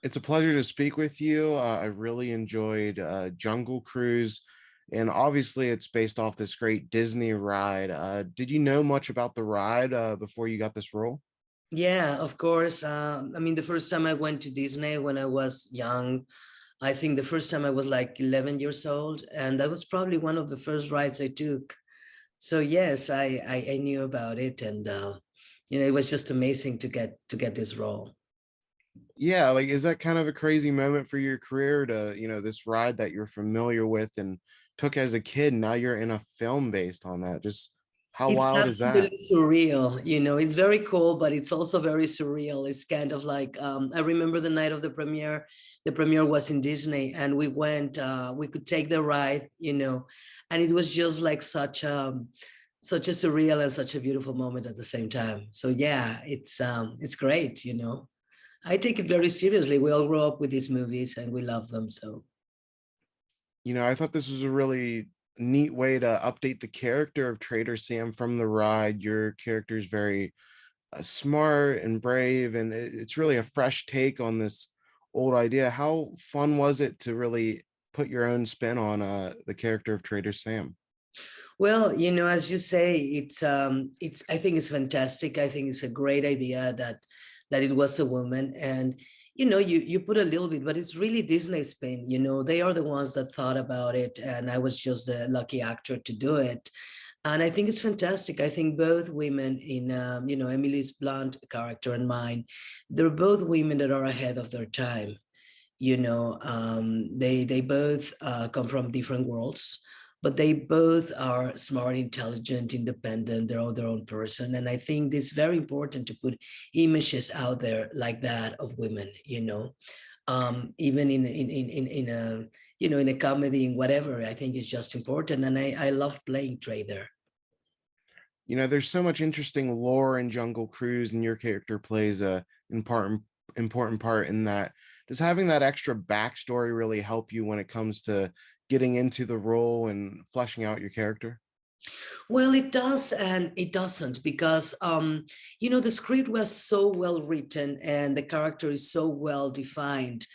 It's a pleasure to speak with you. I really enjoyed Jungle Cruise, and obviously it's based off this great Disney ride. Did you know much about the ride before you got this role? Yeah, of course. I mean, the first time I went to Disney when I was young, I think the first time I was like 11 years old, and that was probably one of the first rides I took. So yes, I knew about it, and it was just amazing to get this role. Yeah, like is that kind of a crazy moment for your career to, this ride that you're familiar with and took as a kid, now you're in a film based on that. Just how It's wild is that? absolutely surreal, it's very cool, but it's also very surreal. It's kind of like I remember the night of the premiere. The premiere was in Disney, and we went. We could take the ride, and it was just like such a surreal and such a beautiful moment at the same time. So yeah, it's great. I take it very seriously. We all grow up with these movies and we love them. So I thought this was a really neat way to update the character of Trader Sam from the ride. Your character is very smart and brave, and it's really a fresh take on this old idea. How fun was it to really put your own spin on the character of Trader Sam? well, as you say, it's I think it's fantastic. I think it's a great idea that it was a woman. And you put a little bit, but it's really Disney's spin. They are the ones that thought about it, and I was just a lucky actor to do it. And I think it's fantastic. I think both women in Emily's Blunt character and mine, they're both women that are ahead of their time. They both come from different worlds, but they both are smart, intelligent, independent. They're all their own person. And I think it's very important to put images out there like that of women. Even in a in a comedy, in whatever. I think it's just important, and I love playing Trader. There's so much interesting lore in Jungle Cruise, and your character plays a important part in that. Does having that extra backstory really help you when it comes to getting into the role and fleshing out your character? Well, it does and it doesn't, because the script was so well written and the character is so well defined.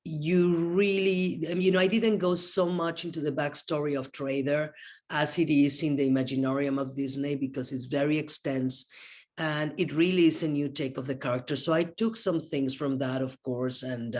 You really, I didn't go so much into the backstory of Trader as it is in the Imaginarium of Disney, because it's very extensive and it really is a new take of the character. So I took some things from that, of course, and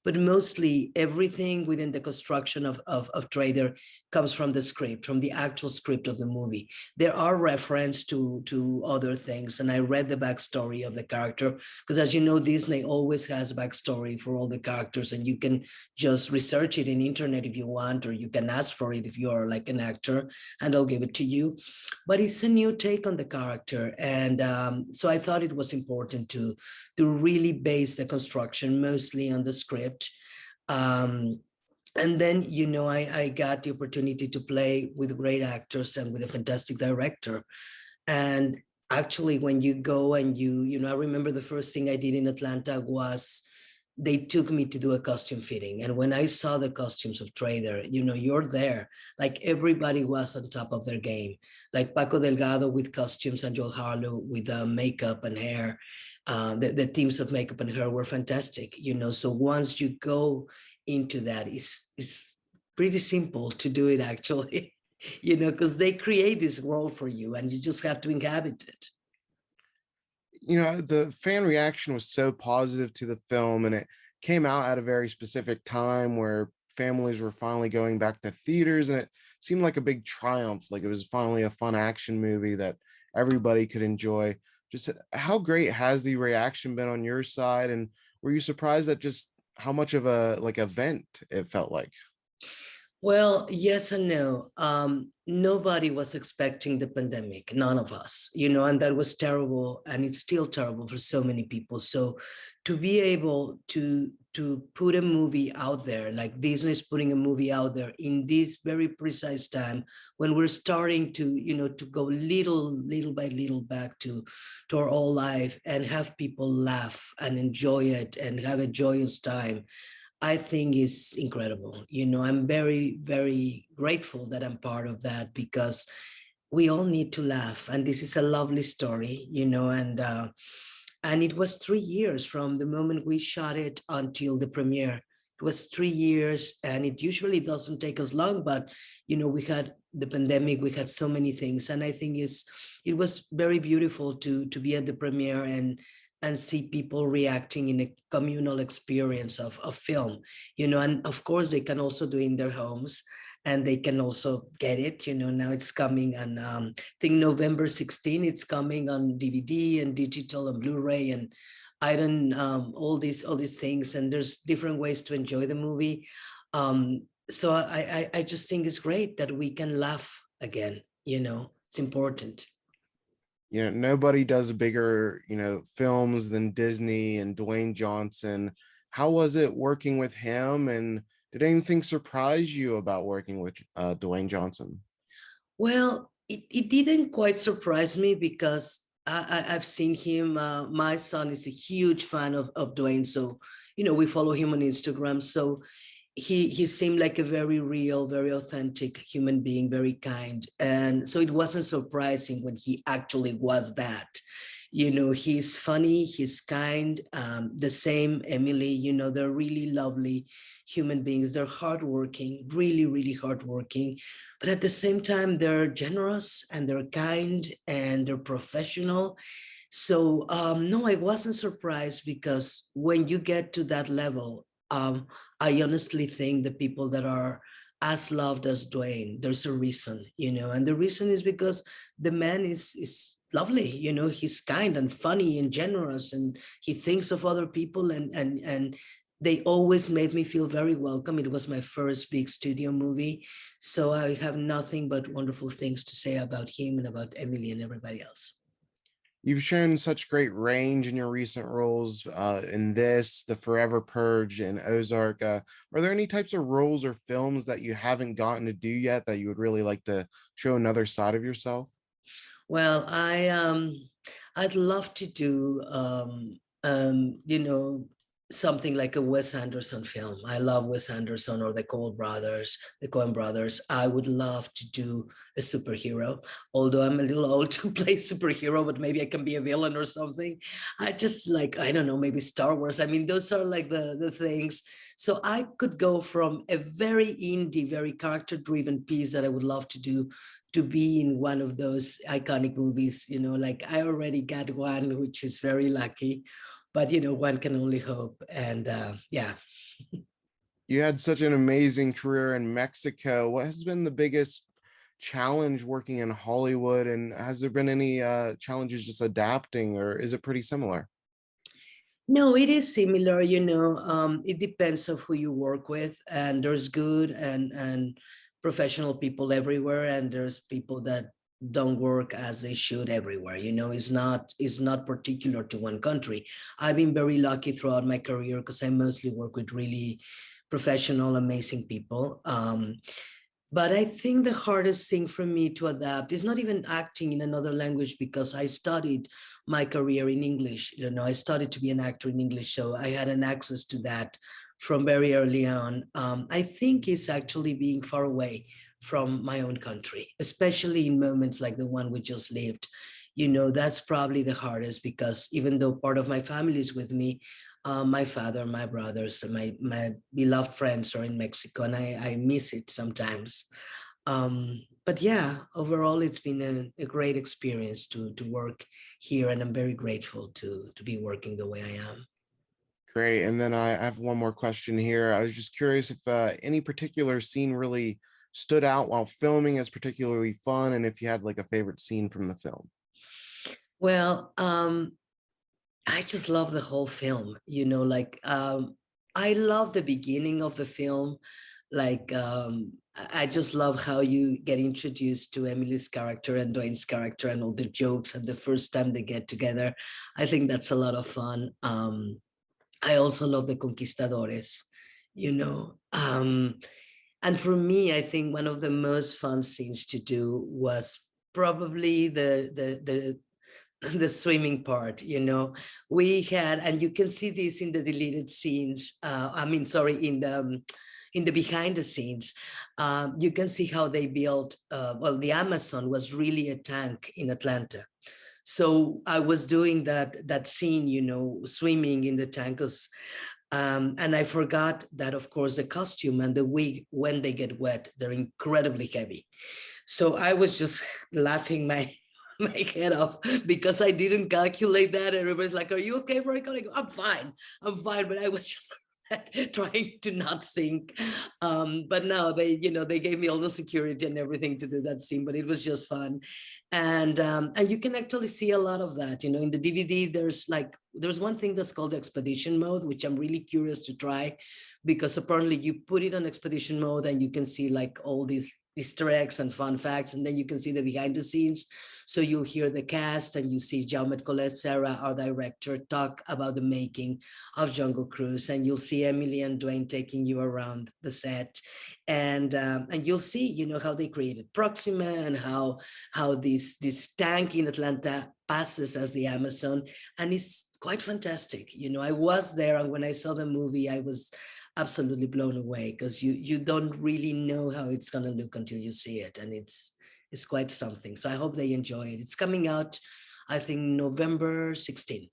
but mostly everything within the construction of Trader comes from the script, from the actual script of the movie. There are reference to other things, and I read the backstory of the character, because as you know, Disney always has backstory for all the characters, and you can just research it in internet if you want, or you can ask for it if you are like an actor, and they'll give it to you. But it's a new take on the character, and so I thought it was important to really base the construction mostly on the script. Um, and then I got the opportunity to play with great actors and with a fantastic director. And actually, when you go and I remember the first thing I did in Atlanta was they took me to do a costume fitting. And when I saw the costumes of Trader, you're there. Like everybody was on top of their game. Like Paco Delgado with costumes and Joel Harlow with makeup and hair. The teams of makeup and hair were fantastic. So once you go into that, it's pretty simple to do it actually. Because they create this world for you and you just have to inhabit it. The fan reaction was so positive to the film, and it came out at a very specific time where families were finally going back to theaters, and it seemed like a big triumph. Like it was finally a fun action movie that everybody could enjoy. Just how great has the reaction been on your side, and were you surprised at just how much of a like event it felt like? Well, yes and no. Nobody was expecting the pandemic, none of us, and that was terrible, and it's still terrible for so many people. So to be able to put a movie out there, like Disney's putting a movie out there in this very precise time when we're starting to go little by little back to our old life, and have people laugh and enjoy it and have a joyous time, I think is incredible. I'm very, very grateful that I'm part of that, because we all need to laugh. And this is a lovely story, and And it was 3 years from the moment we shot it until the premiere. It was 3 years, and it usually doesn't take us long, but we had the pandemic, we had so many things, and I think it was very beautiful to be at the premiere and see people reacting in a communal experience of film, and of course they can also do it in their homes, and they can also get it. Now it's coming on, I think November 16, it's coming on DVD and digital and Blu-ray and iron, all these things, and there's different ways to enjoy the movie. So I just think it's great that we can laugh again. It's important. Nobody does bigger, films than Disney and Dwayne Johnson. How was it working with him? And did anything surprise you about working with Dwayne Johnson? Well, it didn't quite surprise me because I've seen him. My son is a huge fan of Dwayne. So, we follow him on Instagram. So he seemed like a very real, very authentic human being, very kind. And so it wasn't surprising when he actually was that. He's funny, he's kind. The same Emily, they're really lovely human beings. They're hardworking, really, really hardworking. But at the same time, they're generous and they're kind and they're professional. So no, I wasn't surprised, because when you get to that level, I honestly think the people that are as loved as Dwayne, there's a reason, and the reason is because the man is lovely. He's kind and funny and generous, and he thinks of other people, and they always made me feel very welcome. It was my first big studio movie, so I have nothing but wonderful things to say about him and about Emily and everybody else. You've shown such great range in your recent roles in this, The Forever Purge, and Ozark. Are there any types of roles or films that you haven't gotten to do yet that you would really like to show another side of yourself? Well, I'd love to do something like a Wes Anderson film. I love Wes Anderson or the Coen brothers. I would love to do a superhero, although I'm a little old to play superhero, but maybe I can be a villain or something. I just like, I don't know, maybe Star Wars. I mean, those are like the things. So I could go from a very indie, very character-driven piece that I would love to do, to be in one of those iconic movies. Like I already got one, which is very lucky, but one can only hope. And yeah. You had such an amazing career in Mexico. What has been the biggest challenge working in Hollywood? And has there been any challenges just adapting, or is it pretty similar? No, it is similar. It depends of who you work with, and there's good and professional people everywhere, and there's people that don't work as they should everywhere. It's not particular to one country. I've been very lucky throughout my career because I mostly work with really professional, amazing people. But I think the hardest thing for me to adapt is not even acting in another language, because I studied my career in English. I started to be an actor in English, so I had an access to that from very early on. I think it's actually being far away from my own country, especially in moments like the one we just lived. That's probably the hardest, because even though part of my family is with me, my father, my brothers, my beloved friends are in Mexico, and I miss it sometimes. But yeah, overall, it's been a great experience to work here, and I'm very grateful to be working the way I am. Great. And then I have one more question here. I was just curious if any particular scene really stood out while filming as particularly fun, and if you had like a favorite scene from the film. Well, I just love the whole film. I love the beginning of the film. Like, I just love how you get introduced to Emily's character and Dwayne's character and all the jokes and the first time they get together. I think that's a lot of fun. I also love the Conquistadores, you know. And for me, I think one of the most fun scenes to do was probably the swimming part. We had, and you can see this in the deleted scenes, sorry, in the behind the scenes. You can see how they built, well, the Amazon was really a tank in Atlanta. So I was doing that scene, you know, swimming in the tankers. And I forgot that, of course, the costume and the wig, when they get wet, they're incredibly heavy. So I was just laughing my head off because I didn't calculate that. Everybody's like, "Are you okay, Veronica?" I go, I'm fine. But I was just trying to not sink. But no, they gave me all the security and everything to do that scene, but it was just fun. And you can actually see a lot of that, you know, in the DVD. There's one thing that's called expedition mode, which I'm really curious to try, because apparently you put it on expedition mode and you can see like all these Easter eggs and fun facts, and then you can see the behind the scenes. So you'll hear the cast and you see Jaume Colette Serra, our director, talk about the making of Jungle Cruise, and you'll see Emily and Dwayne taking you around the set, and you'll see, you know, how they created Proxima and how this tank in Atlanta passes as the Amazon, and it's quite fantastic. You know, I was there, and when I saw the movie, I was absolutely blown away, because you don't really know how it's going to look until you see it, and it's quite something. So I hope they enjoy it. It's coming out, I think, November 16th.